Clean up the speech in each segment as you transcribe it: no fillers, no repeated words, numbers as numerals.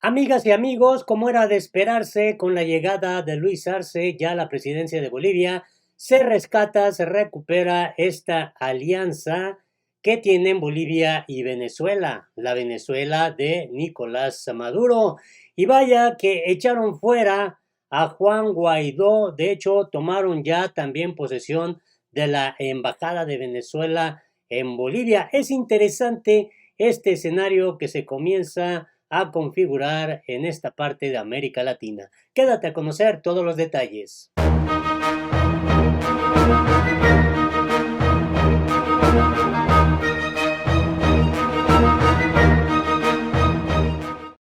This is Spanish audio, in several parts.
Amigas y amigos, como era de esperarse, con la llegada de Luis Arce ya a la presidencia de Bolivia, se rescata, se recupera esta alianza que tienen Bolivia y Venezuela, la Venezuela de Nicolás Maduro. Y vaya que echaron fuera a Juan Guaidó, de hecho tomaron ya también posesión de la Embajada de Venezuela en Bolivia. Es interesante este escenario que se comienza a configurar en esta parte de América Latina. Quédate a conocer todos los detalles.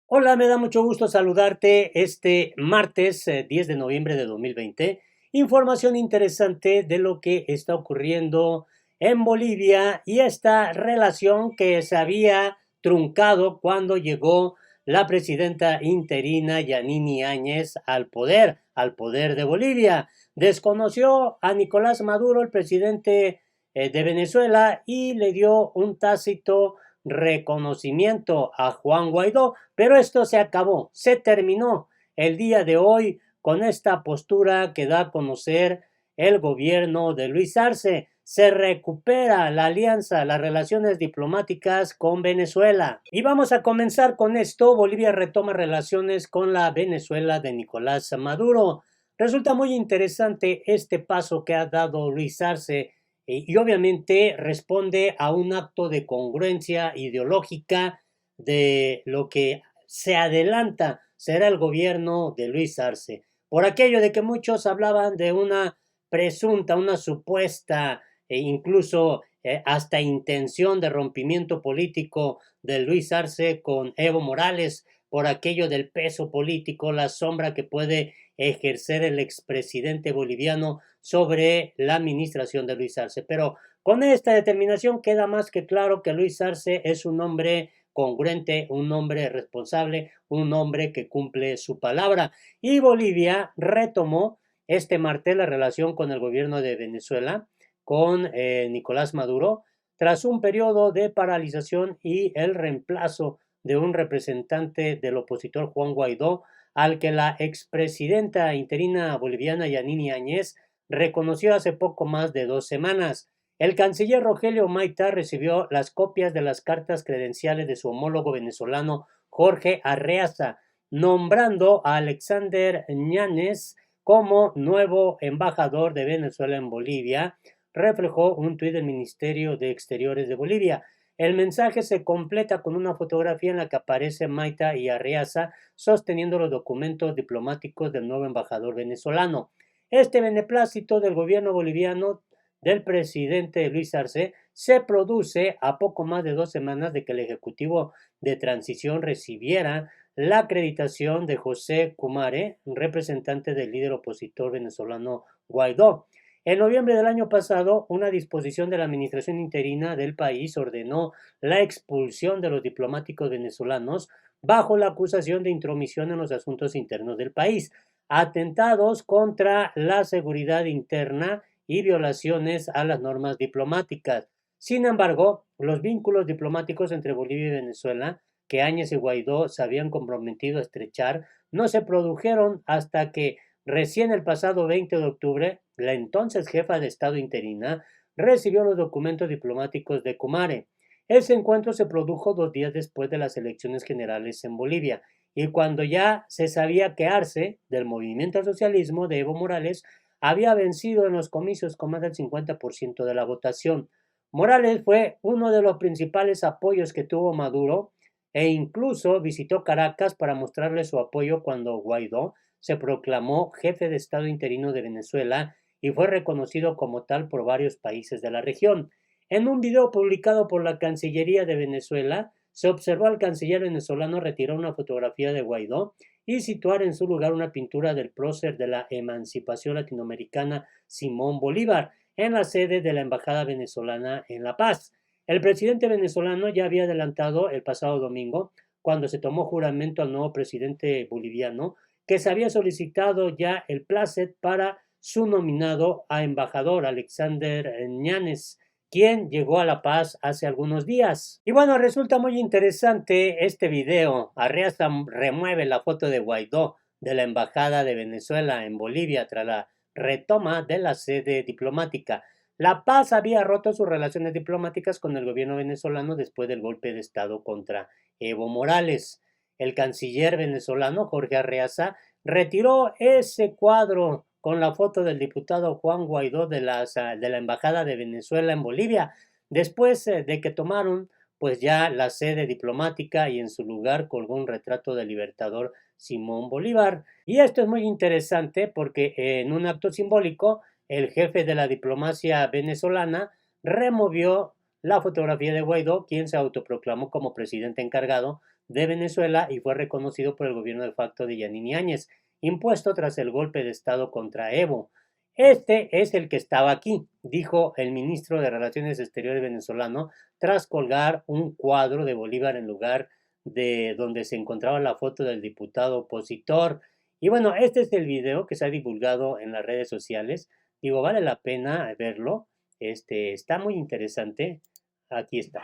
Hola, me da mucho gusto saludarte este martes 10 de noviembre de 2020. Información interesante de lo que está ocurriendo en Bolivia y esta relación que se había truncado cuando llegó la presidenta interina Yanine Áñez al poder de Bolivia. Desconoció a Nicolás Maduro, el presidente de Venezuela, y le dio un tácito reconocimiento a Juan Guaidó, pero esto se acabó, se terminó el día de hoy con esta postura que da a conocer el gobierno de Luis Arce. Se recupera la alianza, las relaciones diplomáticas con Venezuela. Y vamos a comenzar con esto. Bolivia retoma relaciones con la Venezuela de Nicolás Maduro. Resulta muy interesante este paso que ha dado Luis Arce y obviamente responde a un acto de congruencia ideológica de lo que se adelanta será el gobierno de Luis Arce. Por aquello de que muchos hablaban de una presunta, una supuesta e incluso hasta intención de rompimiento político de Luis Arce con Evo Morales, por aquello del peso político, la sombra que puede ejercer el expresidente boliviano sobre la administración de Luis Arce. Pero con esta determinación queda más que claro que Luis Arce es un hombre congruente, un hombre responsable, un hombre que cumple su palabra. Y Bolivia retomó este martes la relación con el gobierno de Venezuela, con Nicolás Maduro, tras un periodo de paralización y el reemplazo de un representante del opositor Juan Guaidó, al que la expresidenta interina boliviana Yanine Áñez reconoció hace poco más de 2 semanas. El canciller Rogelio Maita recibió las copias de las cartas credenciales de su homólogo venezolano Jorge Arreaza, nombrando a Alexander Ñanes como nuevo embajador de Venezuela en Bolivia, reflejó un tuit del Ministerio de Exteriores de Bolivia. El mensaje se completa con una fotografía en la que aparece Maita y Arreaza sosteniendo los documentos diplomáticos del nuevo embajador venezolano. Este beneplácito del gobierno boliviano del presidente Luis Arce se produce a poco más de 2 semanas de que el Ejecutivo de Transición recibiera la acreditación de José Kumare, representante del líder opositor venezolano Guaidó. En noviembre del año pasado, una disposición de la administración interina del país ordenó la expulsión de los diplomáticos venezolanos bajo la acusación de intromisión en los asuntos internos del país, atentados contra la seguridad interna y violaciones a las normas diplomáticas. Sin embargo, los vínculos diplomáticos entre Bolivia y Venezuela, que Áñez y Guaidó se habían comprometido a estrechar, no se produjeron hasta que recién el pasado 20 de octubre, la entonces jefa de Estado interina recibió los documentos diplomáticos de Kumare. Ese encuentro se produjo 2 días después de las elecciones generales en Bolivia y cuando ya se sabía que Arce, del movimiento al socialismo de Evo Morales, había vencido en los comicios con más del 50% de la votación. Morales fue uno de los principales apoyos que tuvo Maduro e incluso visitó Caracas para mostrarle su apoyo cuando Guaidó se proclamó jefe de Estado interino de Venezuela y fue reconocido como tal por varios países de la región. En un video publicado por la Cancillería de Venezuela, se observó al canciller venezolano retirar una fotografía de Guaidó y situar en su lugar una pintura del prócer de la emancipación latinoamericana Simón Bolívar en la sede de la Embajada venezolana en La Paz. El presidente venezolano ya había adelantado el pasado domingo, cuando se tomó juramento al nuevo presidente boliviano, que se había solicitado ya el plácet para su nominado a embajador Alexander Ñanes, quien llegó a La Paz hace algunos días. Y bueno, resulta muy interesante este video. Arreaza remueve la foto de Guaidó de la Embajada de Venezuela en Bolivia tras la retoma de la sede diplomática. La Paz había roto sus relaciones diplomáticas con el gobierno venezolano después del golpe de Estado contra Evo Morales. El canciller venezolano Jorge Arreaza retiró ese cuadro con la foto del diputado Juan Guaidó de la Embajada de Venezuela en Bolivia, después de que tomaron pues ya la sede diplomática y en su lugar colgó un retrato del libertador Simón Bolívar. Y esto es muy interesante porque en un acto simbólico el jefe de la diplomacia venezolana removió la fotografía de Guaidó, quien se autoproclamó como presidente encargado de Venezuela y fue reconocido por el gobierno de facto de Yanine Áñez, impuesto tras el golpe de Estado contra Evo. Este es el que estaba aquí, dijo el ministro de Relaciones Exteriores venezolano, tras colgar un cuadro de Bolívar en lugar de donde se encontraba la foto del diputado opositor. Y bueno, este es el video que se ha divulgado en las redes sociales. Digo, vale la pena verlo. Está muy interesante. Aquí está.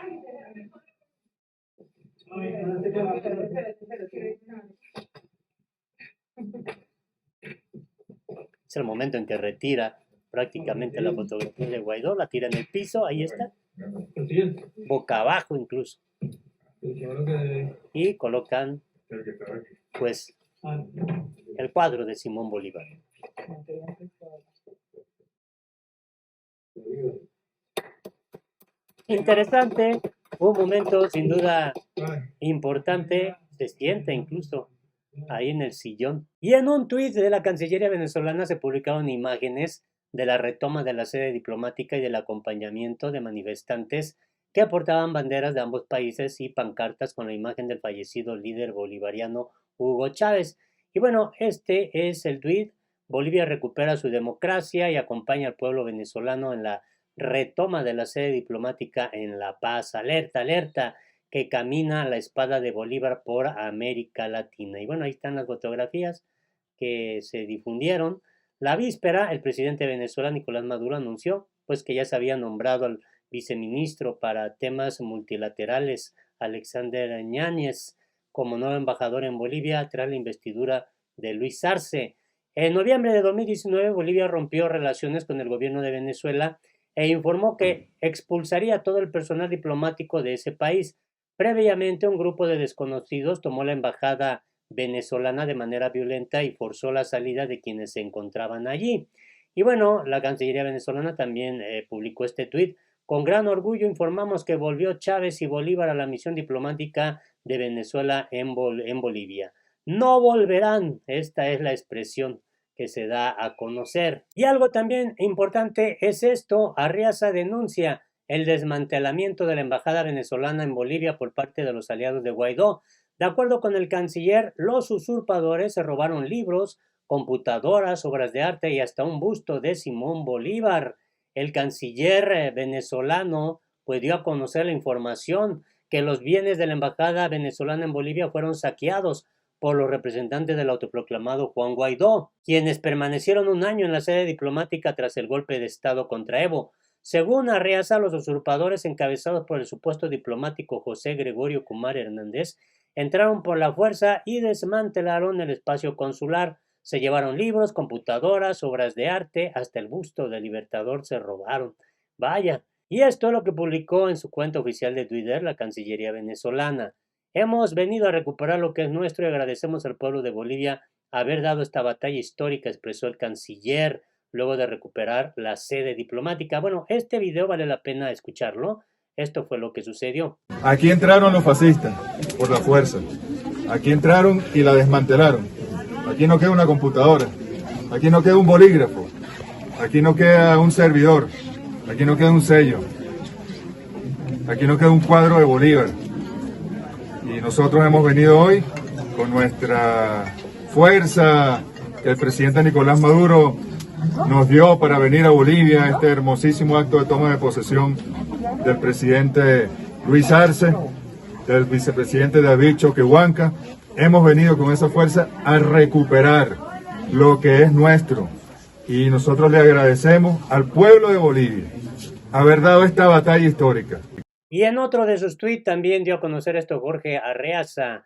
Es el momento en que retira prácticamente la fotografía de Guaidó, la tira en el piso, ahí está, boca abajo incluso, y colocan pues el cuadro de Simón Bolívar. Interesante, un momento sin duda importante, se siente incluso ahí en el sillón. Y en un tuit de la Cancillería venezolana se publicaron imágenes de la retoma de la sede diplomática y del acompañamiento de manifestantes que portaban banderas de ambos países y pancartas con la imagen del fallecido líder bolivariano Hugo Chávez. Y bueno, este es el tuit. Bolivia recupera su democracia y acompaña al pueblo venezolano en la retoma de la sede diplomática en La Paz. Alerta, alerta, que camina la espada de Bolívar por América Latina. Y bueno, ahí están las fotografías que se difundieron. La víspera, el presidente de Venezuela, Nicolás Maduro, anunció pues que ya se había nombrado al viceministro para temas multilaterales, Alexander Ñáñez, como nuevo embajador en Bolivia tras la investidura de Luis Arce. En noviembre de 2019, Bolivia rompió relaciones con el gobierno de Venezuela e informó que expulsaría a todo el personal diplomático de ese país. Previamente, un grupo de desconocidos tomó la embajada venezolana de manera violenta y forzó la salida de quienes se encontraban allí. Y bueno, la Cancillería venezolana también publicó este tuit. Con gran orgullo informamos que volvió Chávez y Bolívar a la misión diplomática de Venezuela en Bolivia. No volverán, esta es la expresión que se da a conocer. Y algo también importante es esto, Arreaza denuncia el desmantelamiento de la embajada venezolana en Bolivia por parte de los aliados de Guaidó. De acuerdo con el canciller, los usurpadores se robaron libros, computadoras, obras de arte y hasta un busto de Simón Bolívar. El canciller venezolano pues dio a conocer la información que los bienes de la embajada venezolana en Bolivia fueron saqueados por los representantes del autoproclamado Juan Guaidó, quienes permanecieron un año en la sede diplomática tras el golpe de Estado contra Evo. Según Arreaza, los usurpadores encabezados por el supuesto diplomático José Gregorio Kumar Hernández entraron por la fuerza y desmantelaron el espacio consular. Se llevaron libros, computadoras, obras de arte, hasta el busto del Libertador se robaron. Vaya, y esto es lo que publicó en su cuenta oficial de Twitter la Cancillería venezolana. Hemos venido a recuperar lo que es nuestro y agradecemos al pueblo de Bolivia haber dado esta batalla histórica, expresó el canciller, luego de recuperar la sede diplomática. Bueno, este video vale la pena escucharlo. Esto fue lo que sucedió. Aquí entraron los fascistas por la fuerza. Aquí entraron y la desmantelaron. Aquí no queda una computadora. Aquí no queda un bolígrafo. Aquí no queda un servidor. Aquí no queda un sello. Aquí no queda un cuadro de Bolívar. Y nosotros hemos venido hoy con nuestra fuerza que el presidente Nicolás Maduro nos dio para venir a Bolivia, este hermosísimo acto de toma de posesión del presidente Luis Arce, del vicepresidente David Choquehuanca. Hemos venido con esa fuerza a recuperar lo que es nuestro y nosotros le agradecemos al pueblo de Bolivia haber dado esta batalla histórica. Y en otro de sus tweets también dio a conocer esto Jorge Arreaza.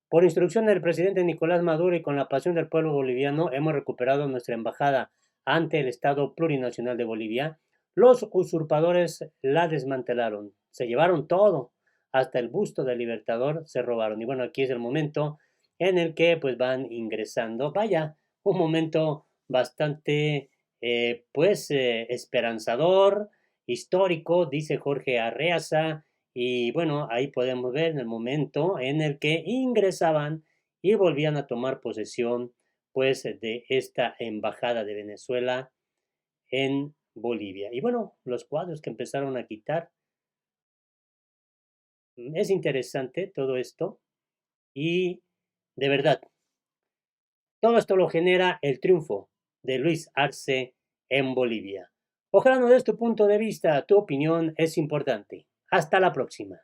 Por instrucción del presidente Nicolás Maduro y con la pasión del pueblo boliviano, hemos recuperado nuestra embajada ante el Estado Plurinacional de Bolivia. Los usurpadores la desmantelaron, se llevaron todo, hasta el busto del Libertador se robaron. Y bueno, aquí es el momento en el que pues van ingresando. Vaya, un momento bastante esperanzador, histórico, dice Jorge Arreaza. Y bueno, ahí podemos ver en el momento en el que ingresaban y volvían a tomar posesión pues de esta embajada de Venezuela en Bolivia. Y bueno, los cuadros que empezaron a quitar. Es interesante todo esto y de verdad, todo esto lo genera el triunfo de Luis Arce en Bolivia. Ojalá no des tu punto de vista, tu opinión es importante. Hasta la próxima.